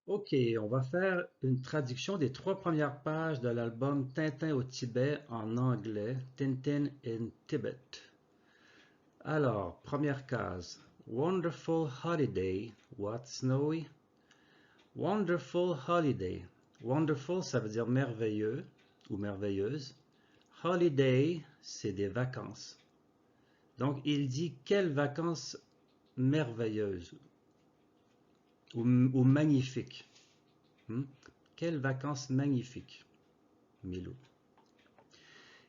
Ok, on va faire une traduction des 3 premières pages de l'album Tintin au Tibet en anglais, Tintin in Tibet. Alors, première case. Wonderful holiday. What, Snowy? Wonderful holiday. Wonderful, ça veut dire merveilleux ou merveilleuse. Holiday, c'est des vacances. Donc, il dit quelles vacances merveilleuses ou magnifiques. Hmm? Quelles vacances magnifiques, Milou.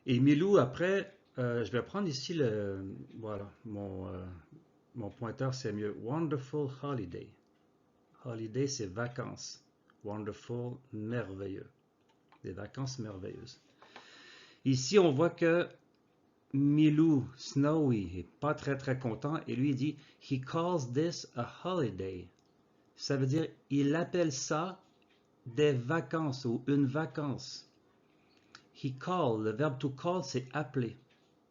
Et Milou, après, je vais prendre ici voilà, mon pointeur, c'est mieux. Wonderful holiday. Holiday, c'est vacances. Wonderful, merveilleux. Des vacances merveilleuses. Ici, on voit que Milou, Snowy, est pas très content et lui il dit He calls this a holiday. Ça veut dire il appelle ça des vacances ou une vacance. He call, le verbe to call, c'est appeler.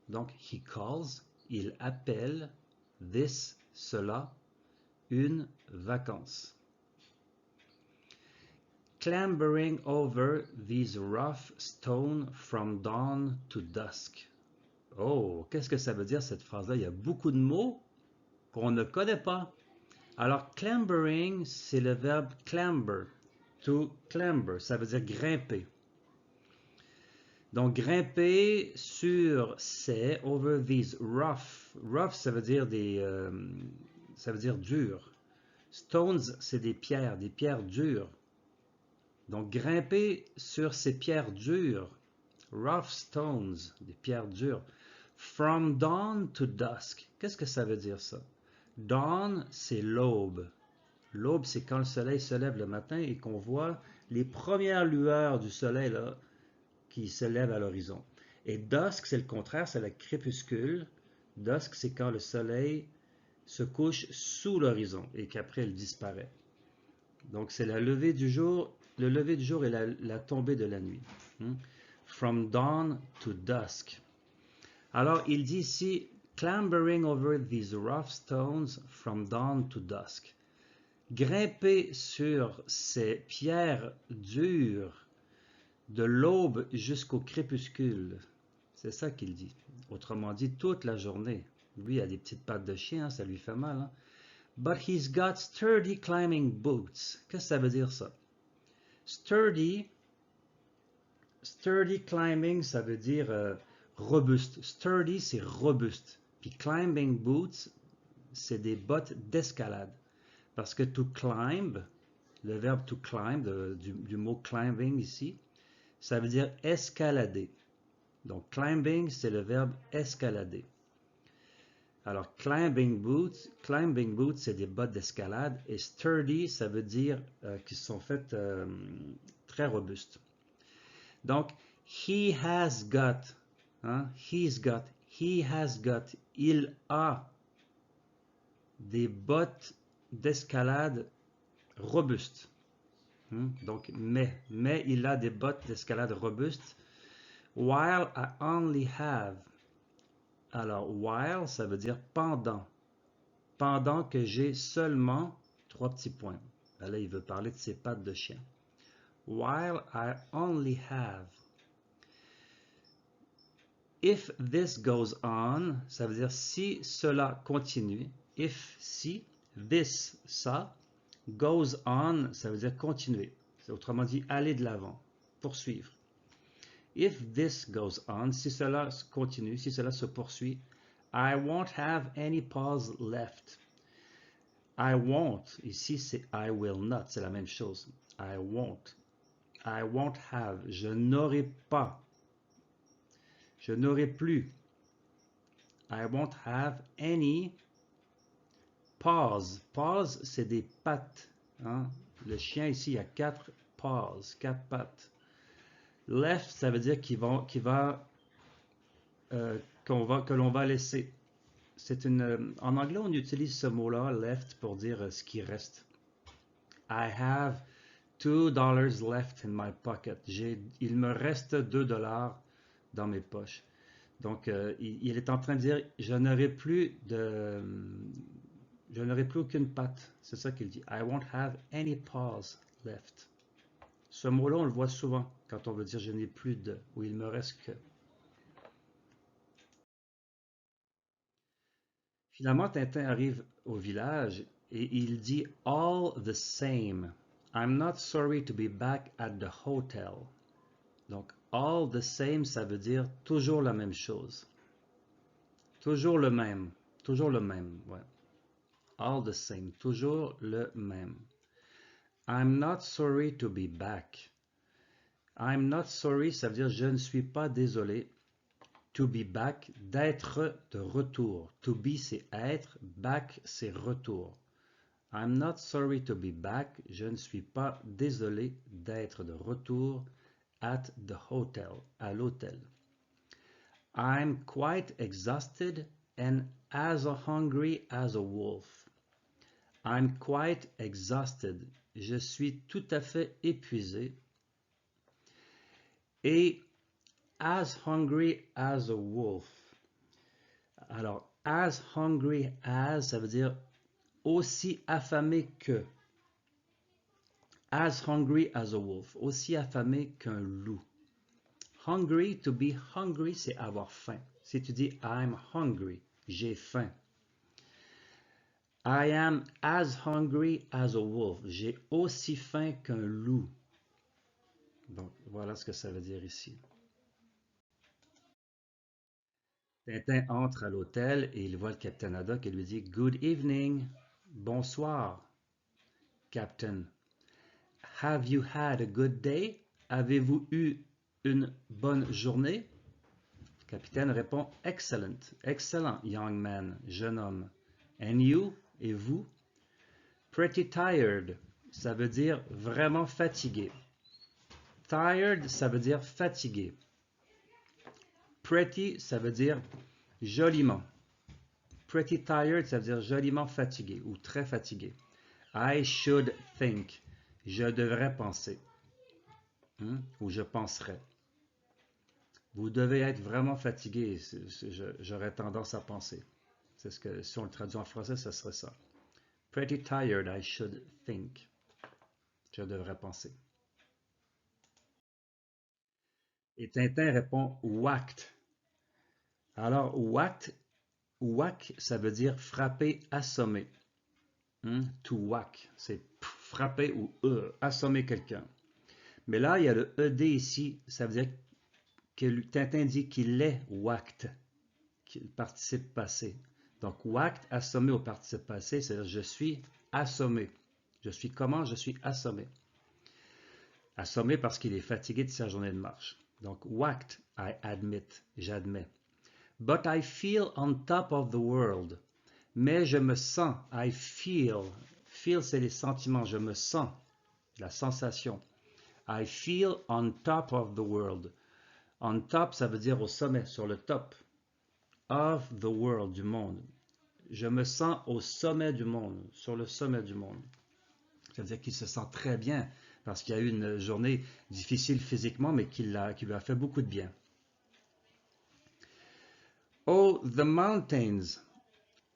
Donc, he calls, il appelle this, cela, une vacance. Clambering over these rough stones from dawn to dusk. Oh, qu'est-ce que ça veut dire cette phrase-là? Il y a beaucoup de mots qu'on ne connaît pas. Alors, clambering, c'est le verbe clamber. To clamber, ça veut dire grimper. Donc, grimper sur ces, over these rough. Rough, ça veut dire ça veut dire dur. Stones, c'est des pierres dures. Donc, grimper sur ces pierres dures. Rough stones, des pierres dures. From dawn to dusk. Qu'est-ce que ça veut dire ça? Dawn, c'est l'aube. L'aube, c'est quand le soleil se lève le matin et qu'on voit les premières lueurs du soleil là, qui se lève à l'horizon. Et dusk, c'est le contraire, c'est le crépuscule. Dusk, c'est quand le soleil se couche sous l'horizon et qu'après il disparaît. Donc c'est la levée du jour, le lever du jour et la tombée de la nuit. From dawn to dusk. Alors il dit ici, clambering over these rough stones from dawn to dusk. Grimper sur ces pierres dures de l'aube jusqu'au crépuscule. C'est ça qu'il dit. Autrement dit, toute la journée. Lui il a des petites pattes de chien, ça lui fait mal. Hein? But he's got sturdy climbing boots. Qu'est-ce que ça veut dire ça? Sturdy climbing, ça veut dire robuste. Sturdy, c'est robuste. Puis climbing boots, c'est des bottes d'escalade. Parce que to climb, le verbe to climb, du mot climbing ici, ça veut dire escalader. Donc, climbing, c'est le verbe escalader. Alors, climbing boots, c'est des bottes d'escalade. Et sturdy, ça veut dire qu'ils sont faites très robustes. Donc, he has got, he has got, il a des bottes d'escalade robustes. Donc, mais il a des bottes d'escalade robustes. While I only have. Alors, while, ça veut dire pendant. Pendant que j'ai seulement 3 petits points. Là, il veut parler de ses pattes de chien. While I only have. If this goes on, ça veut dire si cela continue. If, si, this, ça, goes on, ça veut dire continuer. C'est autrement dit aller de l'avant, poursuivre. If this goes on, si cela continue, si cela se poursuit, I won't have any pause left. I won't, ici c'est I will not, c'est la même chose. I won't. I won't have, je n'aurai pas. Je n'aurai plus. I won't have any paws. Paws, c'est des pattes. Hein? Le chien ici, il y a 4 paws, 4 pattes. Left, ça veut dire que l'on va laisser. En anglais, on utilise ce mot-là, left, pour dire ce qui reste. I have $2 left in my pocket. Il me reste 2 dollars dans mes poches. Donc, il est en train de dire, je n'aurai plus aucune patte. C'est ça qu'il dit. I won't have any paws left. Ce mot-là, on le voit souvent quand on veut dire je n'ai plus de, ou il me reste que. Finalement, Tintin arrive au village et il dit all the same. I'm not sorry to be back at the hotel. Donc, all the same, ça veut dire toujours la même chose. Toujours le même. Toujours le même, ouais. All the same, toujours le même. I'm not sorry to be back. I'm not sorry, ça veut dire je ne suis pas désolé. To be back, d'être de retour. To be, c'est être. Back, c'est retour. I'm not sorry to be back. Je ne suis pas désolé d'être de retour at the hotel, à l'hôtel. I'm quite exhausted and as hungry as a wolf. I'm quite exhausted. Je suis tout à fait épuisé. Et as hungry as a wolf. Alors, as hungry as, ça veut dire aussi affamé que. As hungry as a wolf. Aussi affamé qu'un loup. Hungry, to be hungry, c'est avoir faim. Si tu dis I'm hungry, j'ai faim. I am as hungry as a wolf. J'ai aussi faim qu'un loup. Donc, voilà ce que ça veut dire ici. Tintin entre à l'hôtel et il voit le capitaine Haddock et lui dit Good evening. Bonsoir, Captain. Have you had a good day? Avez-vous eu une bonne journée? Le capitaine répond Excellent. Excellent, young man, jeune homme. And you? Et vous? Pretty tired. Ça veut dire vraiment fatigué. Tired, ça veut dire fatigué. Pretty, ça veut dire joliment. Pretty tired, ça veut dire joliment fatigué ou très fatigué. I should think. Je devrais penser. Ou je penserais. Vous devez être vraiment fatigué, j'aurais tendance à penser. C'est ce que, si on le traduit en français, ce serait ça. Pretty tired, I should think. Je devrais penser. Et Tintin répond whacked. Alors, whacked, whack, ça veut dire frapper, assommer. To whack, c'est frapper ou assommer quelqu'un. Mais là, il y a le ED ici, ça veut dire que Tintin dit qu'il est whacked, le participe passé. Donc, whacked, assommé au participe passé, c'est-à-dire je suis assommé. Je suis comment? Je suis assommé. Assommé parce qu'il est fatigué de sa journée de marche. Donc, whacked, I admit, j'admets. But I feel on top of the world. Mais je me sens, I feel. Feel, c'est les sentiments, je me sens, la sensation. I feel on top of the world. On top, ça veut dire au sommet, sur le top. Of the world, du monde. Je me sens au sommet du monde, sur le sommet du monde. Ça veut dire qu'il se sent très bien parce qu'il a eu une journée difficile physiquement, mais qui lui a fait beaucoup de bien. Oh, the mountains.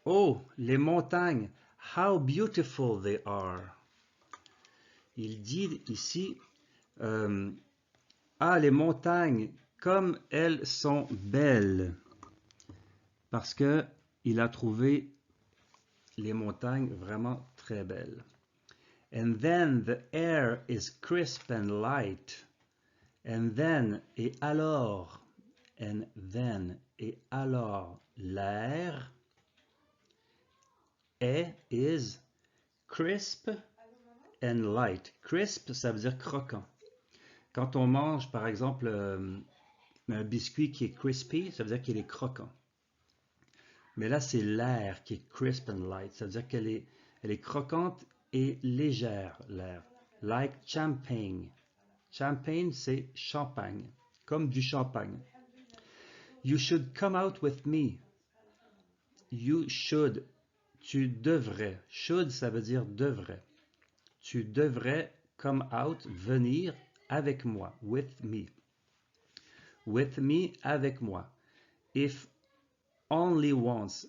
Oh, les montagnes. How beautiful they are. Il dit ici, ah, les montagnes, comme elles sont belles. Parce que il a trouvé les montagnes vraiment très belles. And then the air is crisp and light. And then, et alors, and then, et alors, l'air est, is, crisp and light. Crisp, ça veut dire croquant. Quand on mange, par exemple, un biscuit qui est crispy, ça veut dire qu'il est croquant. Mais là, c'est l'air qui est crisp and light. Ça veut dire qu'elle est croquante et légère, l'air. Like champagne. Champagne, c'est champagne, comme du champagne. You should come out with me. You should. Tu devrais. Should, ça veut dire devrais. Tu devrais come out, venir avec moi. With me. With me, avec moi. If only once.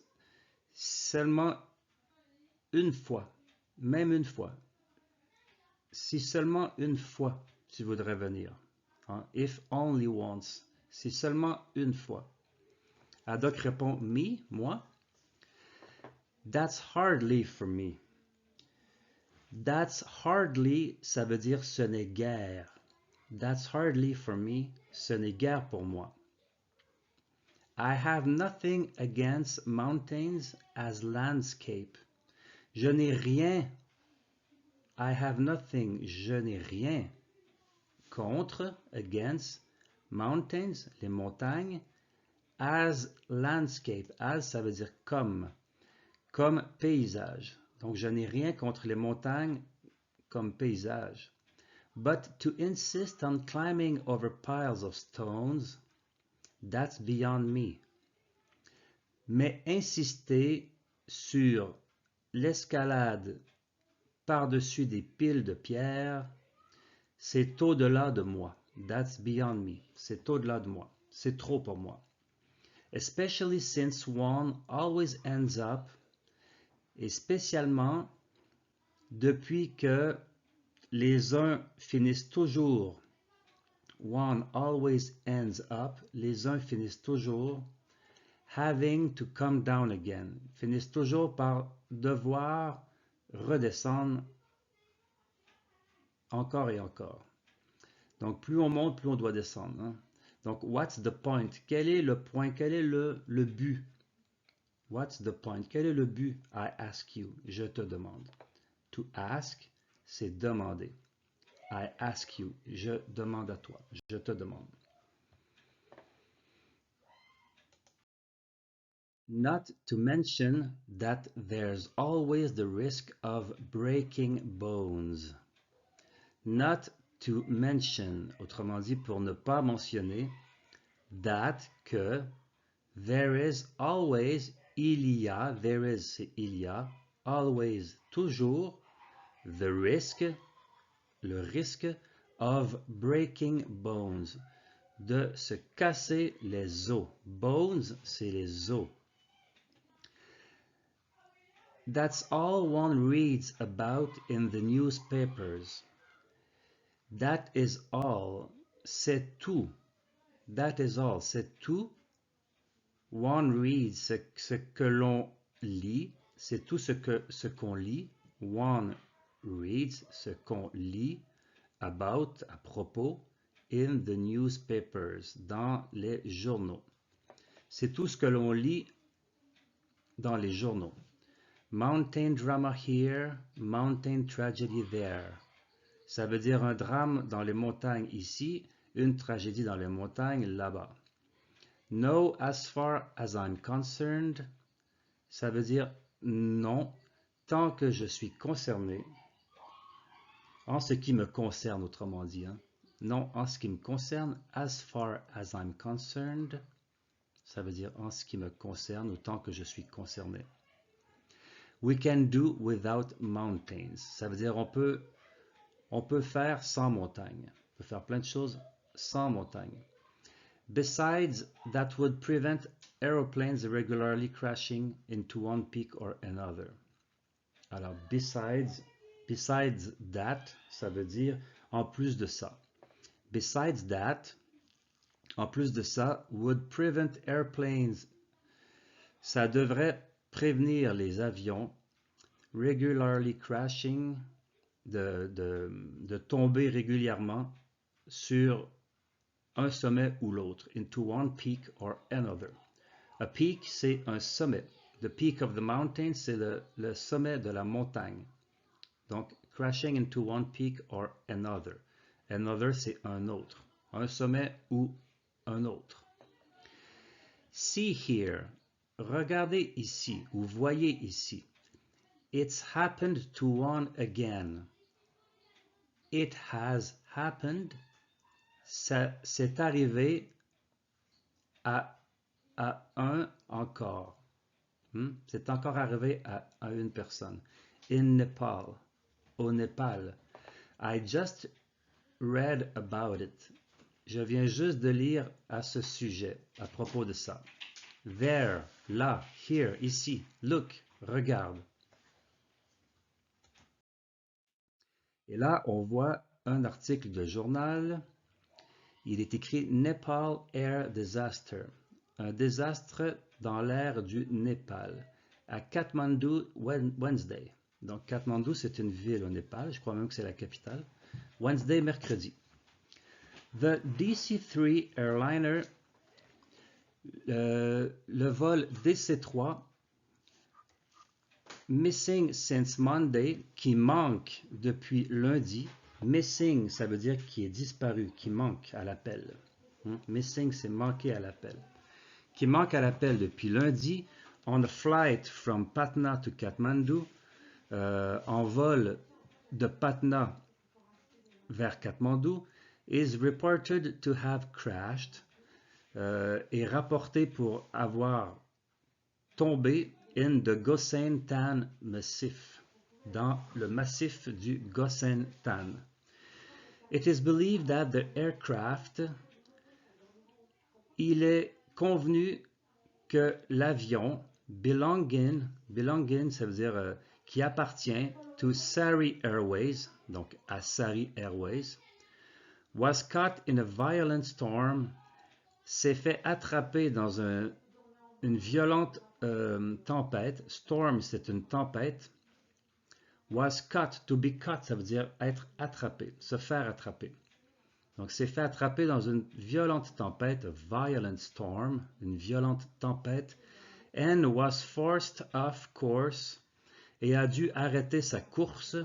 Seulement une fois. Même une fois. si seulement une fois tu voudrais venir. Hein? If only once. Si seulement une fois. Haddock répond me, moi. That's hardly for me. That's hardly, ça veut dire ce n'est guère. That's hardly for me, ce n'est guère pour moi. I have nothing against mountains as landscape. Je n'ai rien. I have nothing, je n'ai rien contre, against, mountains, les montagnes, as landscape. As, ça veut dire comme paysage. Donc, je n'ai rien contre les montagnes comme paysage. But to insist on climbing over piles of stones, that's beyond me. Mais insister sur l'escalade par-dessus des piles de pierres, c'est au-delà de moi. That's beyond me. C'est au-delà de moi. C'est trop pour moi. Especially since one always ends up, et spécialement depuis que les uns finissent toujours, one always ends up, les uns finissent toujours, having to come down again, finissent toujours par devoir redescendre encore et encore. Donc, plus on monte, plus on doit descendre. Hein? Donc, what's the point? Quel est le point? Quel est le but? What's the point? Quel est le but? I ask you. Je te demande. To ask, c'est demander. I ask you. Je demande à toi. Je te demande. Not to mention that there's always the risk of breaking bones. Not to mention, autrement dit, pour ne pas mentionner, that, que, there is always, il y a, there is, c'est il y a, always, toujours, the risk, le risque of breaking bones, de se casser les os. Bones, c'est les os. That's all one reads about in the newspapers. That is all, c'est tout. That is all, c'est tout. One reads, ce que l'on lit, c'est tout ce qu'on lit. One reads, ce qu'on lit, about, à propos, in the newspapers, dans les journaux. C'est tout ce que l'on lit dans les journaux. Mountain drama here, mountain tragedy there. Ça veut dire un drame dans les montagnes ici, une tragédie dans les montagnes là-bas. No, as far as I'm concerned, ça veut dire non, tant que je suis concerné, en ce qui me concerne, autrement dit. Hein. Non, en ce qui me concerne, as far as I'm concerned, ça veut dire en ce qui me concerne, ou tant que je suis concerné. We can do without mountains. Ça veut dire on peut faire sans montagne. On peut faire plein de choses sans montagne. Besides, that would prevent aeroplanes regularly crashing into one peak or another. Alors, besides that, ça veut dire en plus de ça. Besides that, en plus de ça, would prevent airplanes. Ça devrait prévenir les avions regularly crashing, de tomber régulièrement sur un sommet ou l'autre, into one peak or another. A peak, c'est un sommet. The peak of the mountain, c'est le sommet de la montagne. Donc, crashing into one peak or another. Another, c'est un autre. Un sommet ou un autre. See here. Regardez ici, ou voyez ici. It's happened to one again. It has happened. Ça c'est arrivé à un encore. C'est encore arrivé à une personne. In Nepal. Au Népal. I just read about it. Je viens juste de lire à ce sujet, à propos de ça. There, là, here, ici. Look, regarde. Et là, on voit un article de journal. Il est écrit Nepal Air Disaster. Un désastre dans l'air du Népal. À Kathmandu, Wednesday. Donc, Kathmandu, c'est une ville au Népal. Je crois même que c'est la capitale. Wednesday, mercredi. The DC-3 airliner, le vol DC-3, missing since Monday, qui manque depuis lundi. Missing, ça veut dire qui est disparu, qui manque à l'appel. Missing, c'est manquer à l'appel. Qui manque à l'appel depuis lundi, on a flight from Patna to Kathmandu, en vol de Patna vers Kathmandu, is reported to have crashed, est rapporté pour avoir tombé in the Gosen Tan Massif, dans le massif du Gosen Tan. It is believed that the aircraft, il est convenu que l'avion belonging, ça veut dire qui appartient to Sari Airways, donc à Sari Airways, was caught in a violent storm, s'est fait attraper dans une violente tempête. Storm, c'est une tempête. Was caught, to be caught, ça veut dire être attrapé, se faire attraper. Donc, s'est fait attraper dans une violente tempête, a violent storm, une violente tempête, and was forced off course, et a dû arrêter sa course.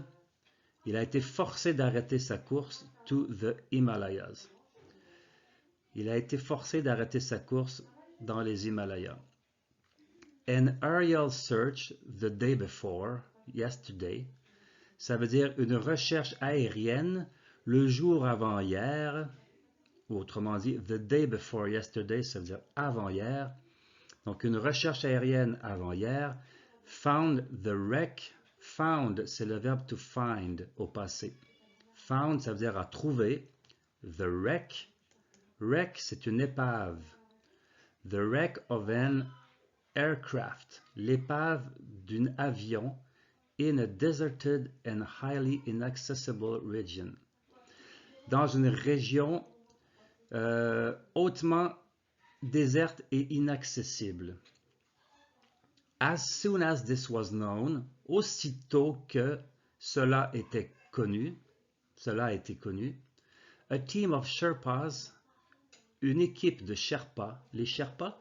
Il a été forcé d'arrêter sa course to the Himalayas. Il a été forcé d'arrêter sa course dans les Himalayas. An aerial search the day before, yesterday, ça veut dire une recherche aérienne le jour avant hier, ou autrement dit, the day before yesterday, ça veut dire avant hier. Donc une recherche aérienne avant hier, found the wreck. Found, c'est le verbe to find au passé. Found, ça veut dire à trouver. The wreck. Wreck, c'est une épave. The wreck of an aircraft. L'épave d'un avion in a deserted and highly inaccessible region. Dans une région hautement déserte et inaccessible. As soon as this was known, aussitôt que cela était connu, a team of Sherpas, une équipe de Sherpas. Les Sherpas,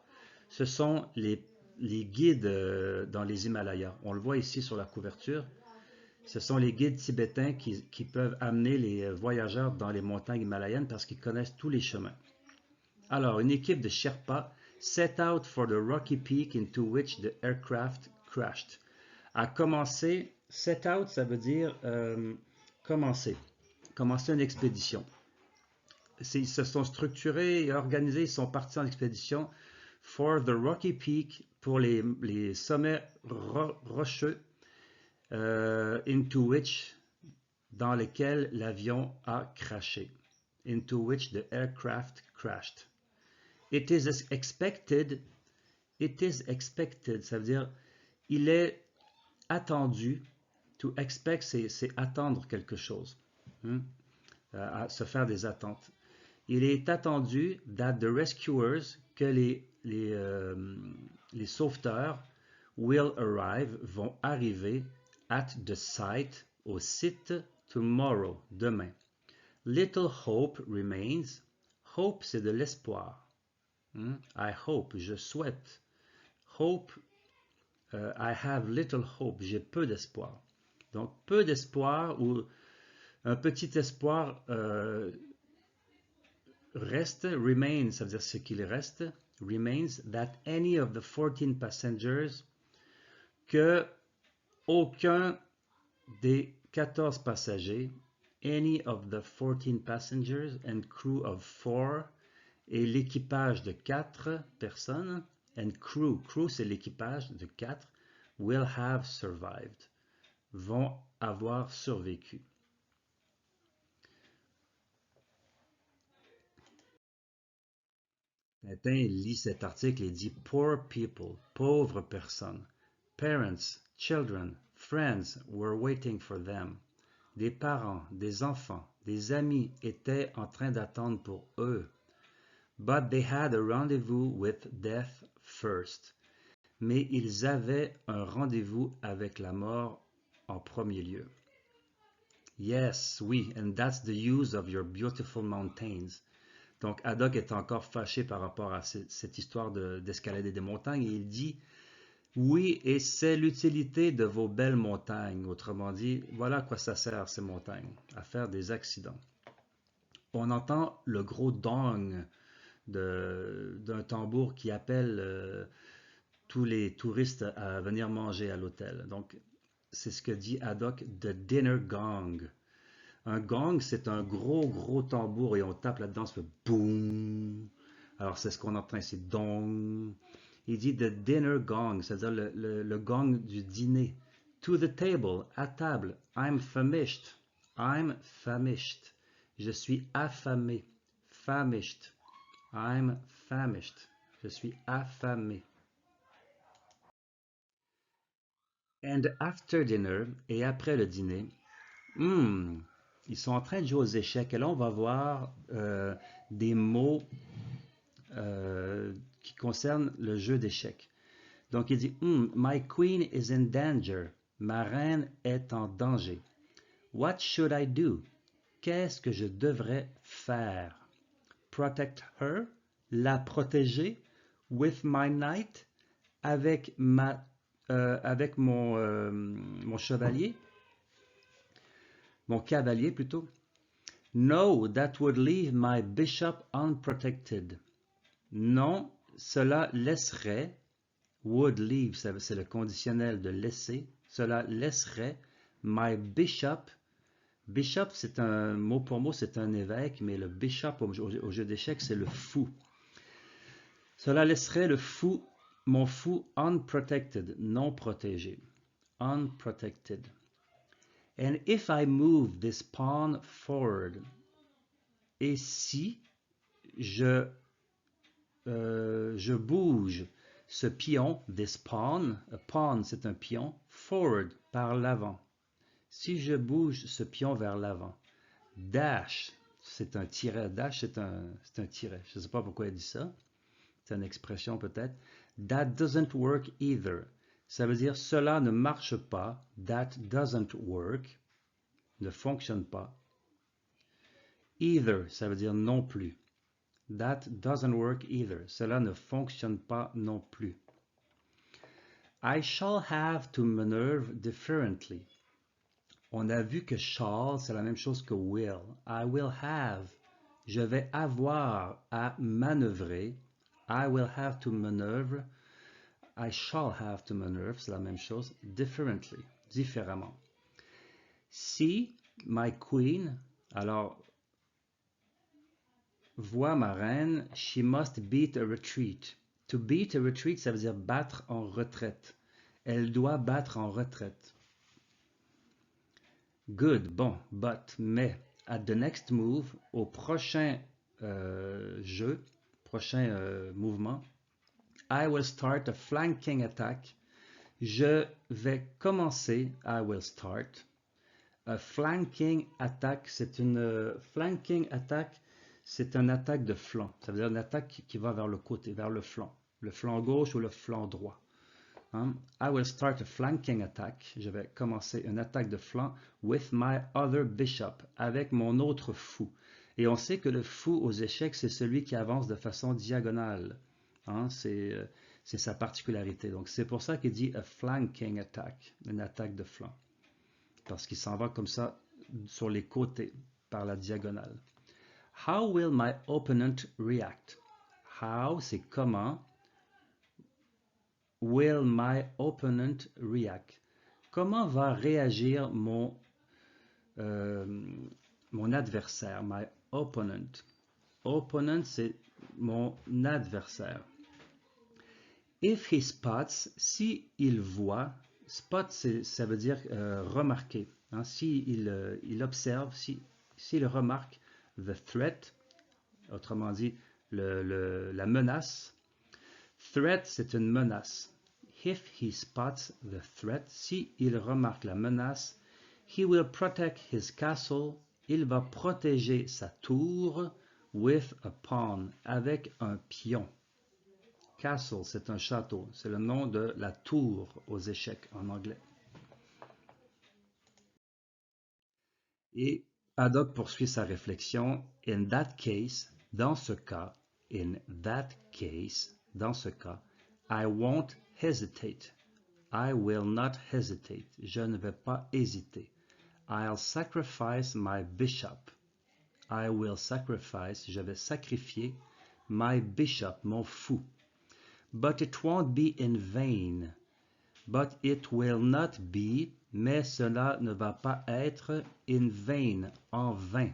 ce sont les guides dans les Himalayas. On le voit ici sur la couverture. Ce sont les guides tibétains qui peuvent amener les voyageurs dans les montagnes himalayennes parce qu'ils connaissent tous les chemins. Alors, une équipe de Sherpas set out for the rocky peak into which the aircraft crashed. A commencé, set out, ça veut dire commencer une expédition. Ils se sont structurés et organisés, ils sont partis en expédition for the rocky peak, pour les sommets rocheux, into which, dans lesquels l'avion a crashé. Into which the aircraft crashed. It is expected, ça veut dire il est attendu. To expect, c'est attendre quelque chose, se faire des attentes. Il est attendu that the rescuers, que les sauveteurs will arrive, vont arriver at the site, au site, tomorrow, demain. Little hope remains. Hope, c'est de l'espoir. I hope, je souhaite. Hope, I have little hope, j'ai peu d'espoir. Donc, peu d'espoir ou un petit espoir reste, remains, ça veut dire ce qu'il reste, remains, that any of the 14 passengers, que aucun des 14 passagers, any of the 14 passengers and crew of 4, et l'équipage de 4 personnes, and crew c'est l'équipage de 4, will have survived, vont avoir survécu. Tintin lit cet article et dit Poor people, pauvres personnes. Parents, children, friends were waiting for them. des parents, des enfants, des amis étaient en train d'attendre pour eux. But they had a rendezvous with death first. Mais ils avaient un rendez-vous avec la mort en premier lieu. Yes, oui, and that's the use of your beautiful mountains. Donc, Haddock est encore fâché par rapport à cette histoire d'escalader des montagnes et il dit, oui, et c'est l'utilité de vos belles montagnes. Autrement dit, voilà à quoi ça sert ces montagnes, à faire des accidents. On entend le gros dong d'un tambour qui appelle tous les touristes à venir manger à l'hôtel. Donc, c'est ce que dit Haddock, the dinner gong. Un gong, c'est un gros tambour et on tape là-dedans, ça fait boum. Alors, c'est ce qu'on entend ici, dong. Il dit the dinner gong, c'est-à-dire le gong du dîner. To the table, à table. I'm famished. I'm famished. Je suis affamé. Famished. I'm famished. Je suis affamé. And after dinner, et après le dîner, ils sont en train de jouer aux échecs. Et là, on va voir des mots qui concernent le jeu d'échecs. Donc, il dit, My queen is in danger. Ma reine est en danger. What should I do? Qu'est-ce que je devrais faire? Protect her? La protéger? With my knight? Avec mon chevalier? Mon cavalier plutôt? No, that would leave my bishop unprotected. Non, cela laisserait, would leave, c'est le conditionnel de laisser, cela laisserait my bishop. Bishop, c'est un mot pour mot, c'est un évêque, mais le bishop au jeu d'échecs, c'est le fou. Cela laisserait mon fou unprotected, non protégé. Unprotected. And if I move this pawn forward, et si je bouge ce pion, this pawn, a pawn c'est un pion, forward, par l'avant. Si je bouge ce pion vers l'avant, dash, c'est un tiret, dash c'est un tiret, je ne sais pas pourquoi il dit ça, c'est une expression peut-être. That doesn't work either. Ça veut dire cela ne marche pas. That doesn't work. Ne fonctionne pas. Either, ça veut dire non plus. That doesn't work either. Cela ne fonctionne pas non plus. I shall have to maneuver differently. On a vu que shall, c'est la même chose que will. I will have. Je vais avoir à manœuvrer. I will have to maneuver. I shall have to maneuver, c'est la même chose, differently, différemment. Si my queen, alors, voit ma reine, she must beat a retreat. To beat a retreat, ça veut dire battre en retraite. Elle doit battre en retraite. Good, bon, mais, at the next move, au prochain jeu, prochain mouvement, I will start a flanking attack. Je vais commencer, I will start. A flanking attack, c'est une flanking attack, c'est une attaque de flanc. Ça veut dire une attaque qui va vers le côté, vers le flanc gauche ou le flanc droit. I will start a flanking attack. Je vais commencer une attaque de flanc with my other bishop, avec mon autre fou. Et on sait que le fou aux échecs, c'est celui qui avance de façon diagonale. C'est sa particularité. Donc c'est pour ça qu'il dit a flanking attack, une attaque de flanc. Parce qu'il s'en va comme ça sur les côtés, par la diagonale. How will my opponent react? How, c'est comment. Will my opponent react? Comment va réagir mon adversaire, my opponent? Opponent, c'est mon adversaire. If he spots, si il voit, spot, ça veut dire remarquer. Si il observe, s'il remarque the threat, autrement dit la menace. Threat, c'est une menace. If he spots the threat, si il remarque la menace, He will protect his castle. Il va protéger sa tour with a pawn, avec un pion. Castle, c'est un château. C'est le nom de la tour aux échecs en anglais. Et Haddock poursuit sa réflexion. In that case, dans ce cas, in that case, dans ce cas, I won't hesitate. I will not hesitate. Je ne vais pas hésiter. I'll sacrifice my bishop. I will sacrifice, je vais sacrifier my bishop, mon fou. But it won't be in vain. But it will not be, mais cela ne va pas être in vain, en vain.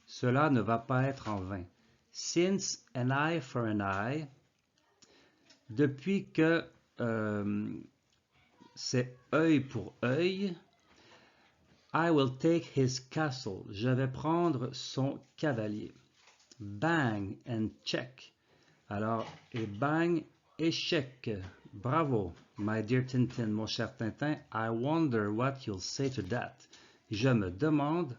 Cela ne va pas être en vain. Since an eye for an eye, depuis que c'est œil pour œil, I will take his castle. Je vais prendre son cavalier. Bang and check. Alors, et bang, échec. Bravo, my dear Tintin, mon cher Tintin. I wonder what you'll say to that. Je me demande,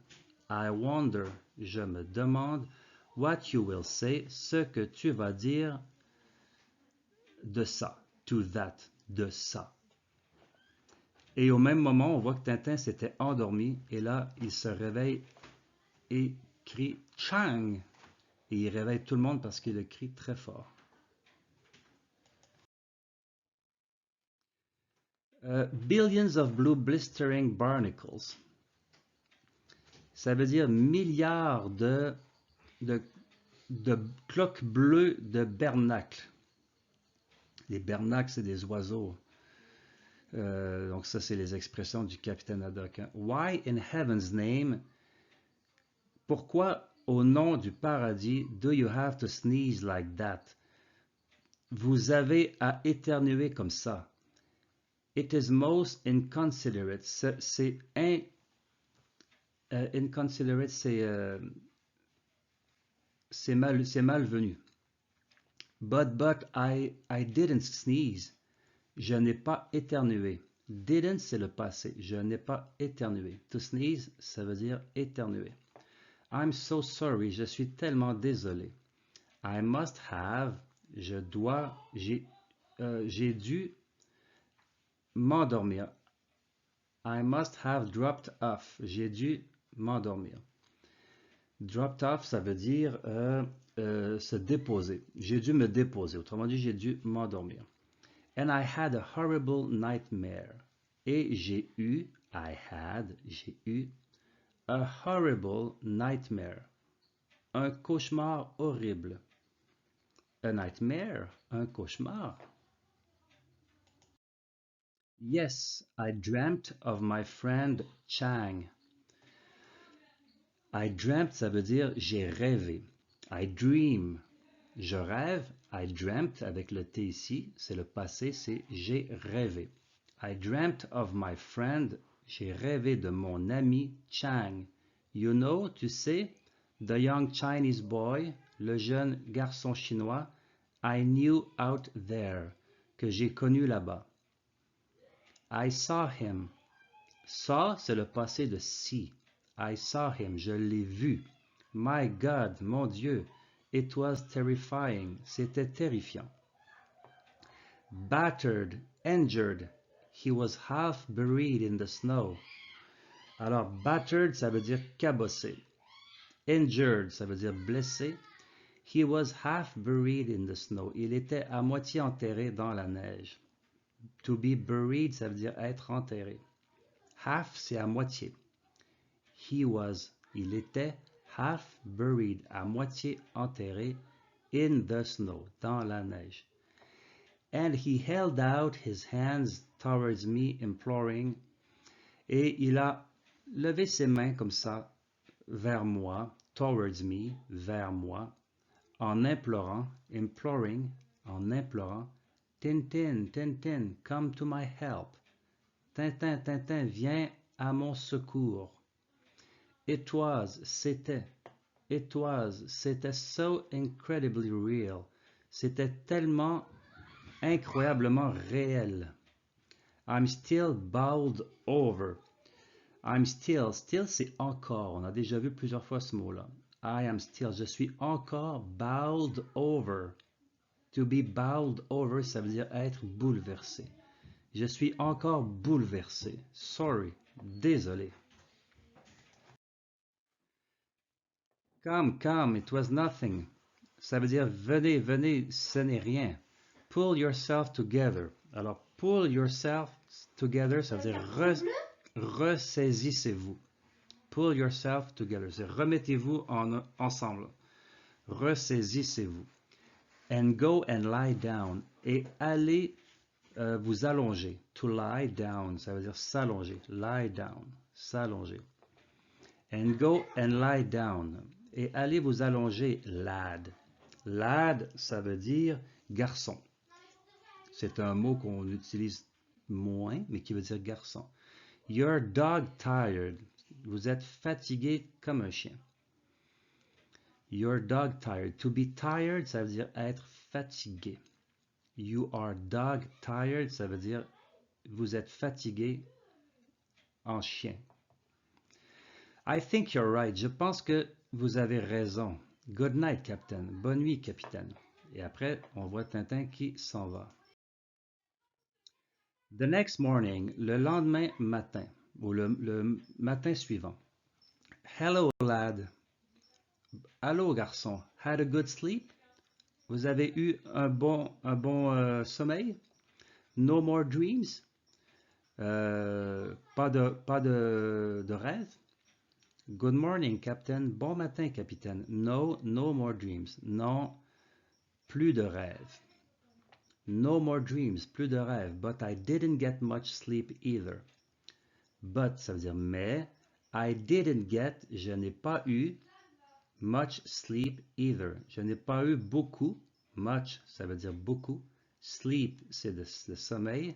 I wonder, je me demande, what you will say, ce que tu vas dire de ça, to that, de ça. Et au même moment, on voit que Tintin s'était endormi, et là, il se réveille et crie « Chang !» Et il réveille tout le monde parce qu'il le crie très fort. Billions of blue blistering barnacles. Ça veut dire milliards de cloques bleues de bernacles. Les bernacles, c'est des oiseaux. Donc ça, c'est les expressions du capitaine Haddock. Hein. Why in heaven's name? Pourquoi au nom du paradis do you have to sneeze like that? Vous avez à éternuer comme ça. It is most inconsiderate. C'est inconsiderate, c'est malvenu. But I didn't sneeze. Je n'ai pas éternué. Didn't, c'est le passé. Je n'ai pas éternué. To sneeze, ça veut dire éternuer. I'm so sorry. Je suis tellement désolé. I must have. Je dois. J'ai dû m'endormir. I must have dropped off. J'ai dû m'endormir. Dropped off, ça veut dire se déposer. J'ai dû me déposer. Autrement dit, j'ai dû m'endormir. And I had a horrible nightmare. Et j'ai eu a horrible nightmare. Un cauchemar horrible. A nightmare, un cauchemar. Yes, I dreamt of my friend Chang. I dreamt, ça veut dire j'ai rêvé. I dream, je rêve. I dreamt, avec le T ici, c'est le passé, c'est j'ai rêvé. I dreamt of my friend, j'ai rêvé de mon ami Chang. You know, tu sais, the young Chinese boy, le jeune garçon chinois, I knew out there, que j'ai connu là-bas. I saw him. Saw, c'est le passé de see. I saw him, je l'ai vu. My God, mon Dieu, it was terrifying, c'était terrifiant. Battered, injured, he was half buried in the snow. Alors, battered, ça veut dire cabossé. Injured, ça veut dire blessé. He was half buried in the snow. Il était à moitié enterré dans la neige. To be buried, ça veut dire être enterré. Half, c'est à moitié. Il était half buried, à moitié enterré, in the snow, dans la neige. And he held out his hands towards me, imploring. Et il a levé ses mains comme ça, vers moi, towards me, vers moi, en implorant, imploring, en implorant, Tintin, Tintin, come to my help. Tintin, Tintin, viens à mon secours. C'était so incredibly real. C'était tellement incroyablement réel. I'm still bowled over. I'm still. Still, c'est encore. On a déjà vu plusieurs fois ce mot-là. I am still. Je suis encore bowled over. To be bowled over, ça veut dire être bouleversé. Je suis encore bouleversé. Sorry. Désolé. Come, it was nothing. Ça veut dire venez, venez, ce n'est rien. Pull yourself together. Alors, pull yourself together, ça veut dire ressaisissez-vous. Pull yourself together, c'est remettez-vous ensemble. Ressaisissez-vous. And go and lie down. Et allez vous allonger. To lie down, ça veut dire s'allonger. Lie down, s'allonger. And go and lie down. Et allez vous allonger, lad. Lad, ça veut dire garçon. C'est un mot qu'on utilise moins, mais qui veut dire garçon. You're dog tired. Vous êtes fatigué comme un chien. You're dog tired. To be tired, ça veut dire être fatigué. You are dog tired, ça veut dire vous êtes fatigué en chien. I think you're right. Je pense que vous avez raison. Good night, Captain. Bonne nuit, capitaine. Et après, on voit Tintin qui s'en va. The next morning, le lendemain matin, ou le matin suivant. Hello, lad. Allô, garçon. Had a good sleep? Vous avez eu un bon sommeil? No more dreams? Pas de rêve? Good morning, Captain. Bon matin, capitaine. No more dreams. Non, plus de rêves. No more dreams, plus de rêves. But I didn't get much sleep either. But, ça veut dire mais. I didn't get, je n'ai pas eu. Much sleep either. Je n'ai pas eu beaucoup. Much, ça veut dire beaucoup. Sleep, c'est le sommeil.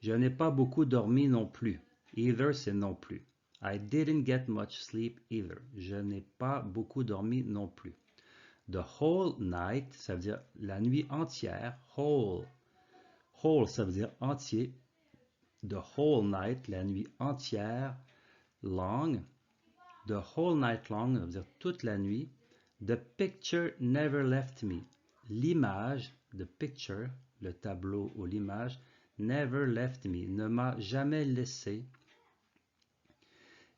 Je n'ai pas beaucoup dormi non plus. Either, c'est non plus. I didn't get much sleep either. Je n'ai pas beaucoup dormi non plus. The whole night, ça veut dire la nuit entière. Whole. Whole, ça veut dire entier. The whole night, la nuit entière. Long. The whole night long, ça veut dire toute la nuit. The picture never left me. L'image, the picture, le tableau ou l'image, never left me, ne m'a jamais laissé.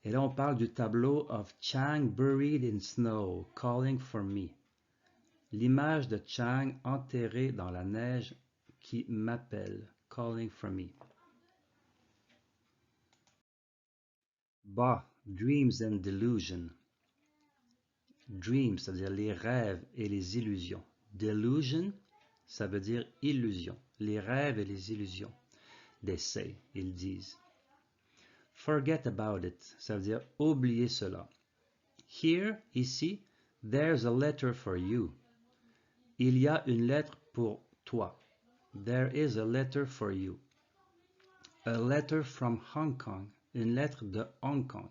Et là, on parle du tableau of Chang buried in snow, calling for me. L'image de Chang enterré dans la neige qui m'appelle, calling for me. Bah, dreams and delusion. Dreams, ça veut dire les rêves et les illusions. Delusion, ça veut dire illusion. Les rêves et les illusions. They say, ils disent. Forget about it, ça veut dire oublier cela. Here, ici, there's a letter for you. Il y a une lettre pour toi. There is a letter for you. A letter from Hong Kong. Une lettre de Hong Kong.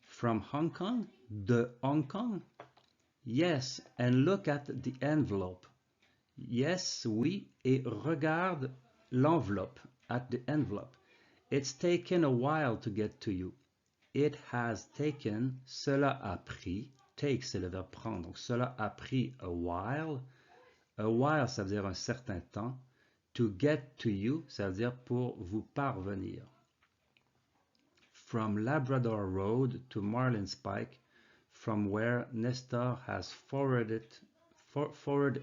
From Hong Kong? De Hong Kong? Yes, and look at the envelope. Yes, oui, et regarde l'enveloppe. At the envelope. It's taken a while to get to you. It has taken, cela a pris. Take, c'est le verbe prendre. Donc, cela a pris a while. A while, ça veut dire un certain temps. To get to you, ça veut dire pour vous parvenir. From Labrador Road to Marlin's Pike, from where Nestor has forwarded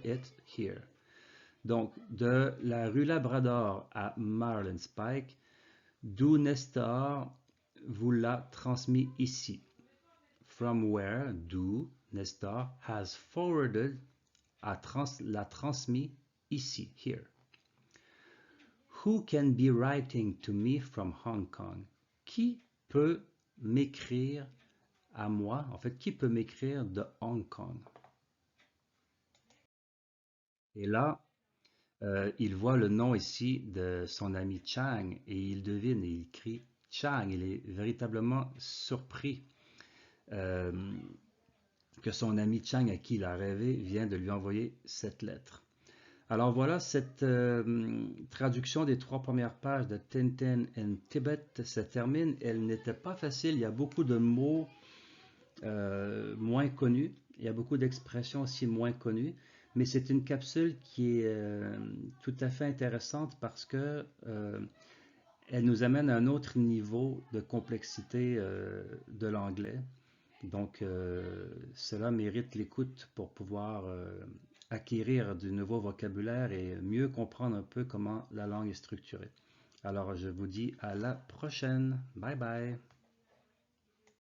it here. Donc, de la rue Labrador à Marlin's Pike, d'où Nestor vous l'a transmis ici. From where, d'où Nestor has forwarded, l'a transmis ici, here. Who can be writing to me from Hong Kong? Qui peut m'écrire à moi? En fait, qui peut m'écrire de Hong Kong? Et là, il voit le nom ici de son ami Chang et il devine et il crie Chang. Il est véritablement surpris que son ami Chang, à qui il a rêvé, vient de lui envoyer cette lettre. Alors voilà, cette traduction des 3 premières pages de Tintin in Tibet se termine. Elle n'était pas facile, il y a beaucoup de mots moins connus, il y a beaucoup d'expressions aussi moins connues, mais c'est une capsule qui est tout à fait intéressante parce que elle nous amène à un autre niveau de complexité de l'anglais. Donc, cela mérite l'écoute pour pouvoir acquérir du nouveau vocabulaire et mieux comprendre un peu comment la langue est structurée. Alors, je vous dis à la prochaine. Bye bye.